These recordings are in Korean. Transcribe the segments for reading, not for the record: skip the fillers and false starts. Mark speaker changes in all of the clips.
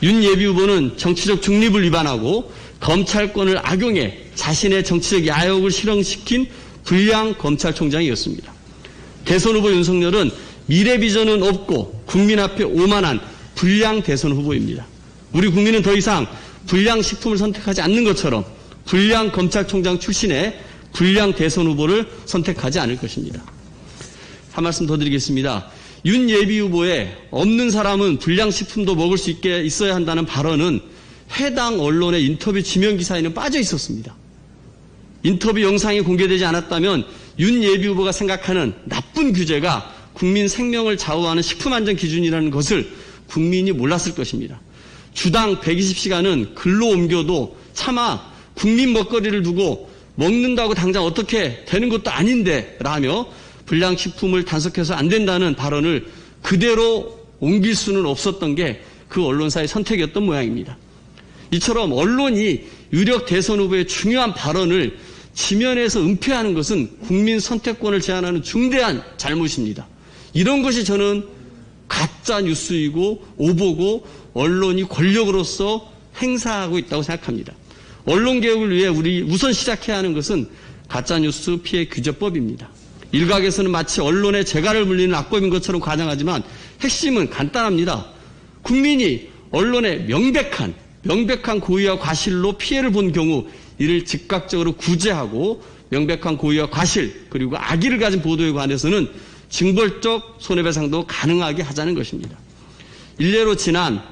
Speaker 1: 윤 예비후보는 정치적 중립을 위반하고 검찰권을 악용해 자신의 정치적 야욕을 실현시킨 불량 검찰총장이었습니다. 대선 후보 윤석열은 미래 비전은 없고 국민 앞에 오만한 불량 대선 후보입니다. 우리 국민은 더 이상 불량 식품을 선택하지 않는 것처럼 불량 검찰총장 출신의 불량 대선 후보를 선택하지 않을 것입니다. 한 말씀 더 드리겠습니다. 윤 예비후보의 없는 사람은 불량식품도 먹을 수 있게 있어야 한다는 발언은 해당 언론의 인터뷰 지명기사에는 빠져 있었습니다. 인터뷰 영상이 공개되지 않았다면 윤 예비후보가 생각하는 나쁜 규제가 국민 생명을 좌우하는 식품안전 기준이라는 것을 국민이 몰랐을 것입니다. 주당 120시간은 글로 옮겨도 차마 국민 먹거리를 두고 먹는다고 당장 어떻게 되는 것도 아닌데 라며 불량식품을 단속해서 안 된다는 발언을 그대로 옮길 수는 없었던 게 그 언론사의 선택이었던 모양입니다. 이처럼 언론이 유력 대선 후보의 중요한 발언을 지면에서 은폐하는 것은 국민 선택권을 제한하는 중대한 잘못입니다. 이런 것이 저는 가짜 뉴스이고 오보고 언론이 권력으로서 행사하고 있다고 생각합니다. 언론개혁을 위해 우리 우선 시작해야 하는 것은 가짜뉴스 피해 규제법입니다. 일각에서는 마치 언론의 재갈을 물리는 악법인 것처럼 과장하지만 핵심은 간단합니다. 국민이 언론의 명백한 고의와 과실로 피해를 본 경우 이를 즉각적으로 구제하고 명백한 고의와 과실 그리고 악의를 가진 보도에 관해서는 징벌적 손해배상도 가능하게 하자는 것입니다. 일례로 지난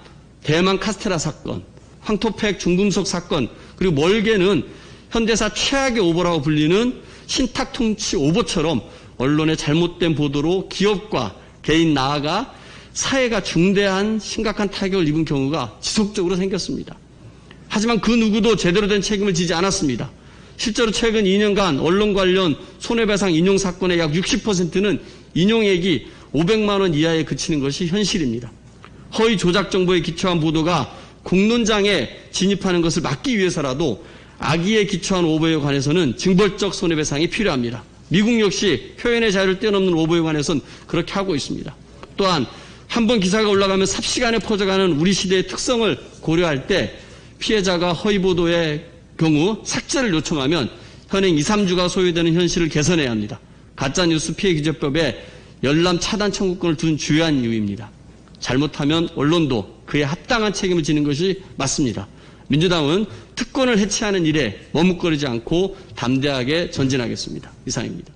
Speaker 1: 대만 카스테라 사건, 황토팩 중금속 사건 그리고 멀게는 현대사 최악의 오보라고 불리는 신탁통치 오보처럼 언론의 잘못된 보도로 기업과 개인 나아가 사회가 중대한 심각한 타격을 입은 경우가 지속적으로 생겼습니다. 하지만 그 누구도 제대로 된 책임을 지지 않았습니다. 실제로 최근 2년간 언론 관련 손해배상 인용 사건의 약 60%는 인용액이 500만 원 이하에 그치는 것이 현실입니다. 허위 조작 정보에 기초한 보도가 공론장에 진입하는 것을 막기 위해서라도 악의에 기초한 오보에 관해서는 징벌적 손해배상이 필요합니다. 미국 역시 표현의 자유를 뛰어넘는 오보에 관해서는 그렇게 하고 있습니다. 또한 한번 기사가 올라가면 삽시간에 퍼져가는 우리 시대의 특성을 고려할 때 피해자가 허위 보도의 경우 삭제를 요청하면 현행 2, 3주가 소요되는 현실을 개선해야 합니다. 가짜뉴스 피해규제법에 열람 차단 청구권을 둔 주요한 이유입니다. 잘못하면 언론도 그에 합당한 책임을 지는 것이 맞습니다. 민주당은 특권을 해체하는 일에 머뭇거리지 않고 담대하게 전진하겠습니다. 이상입니다.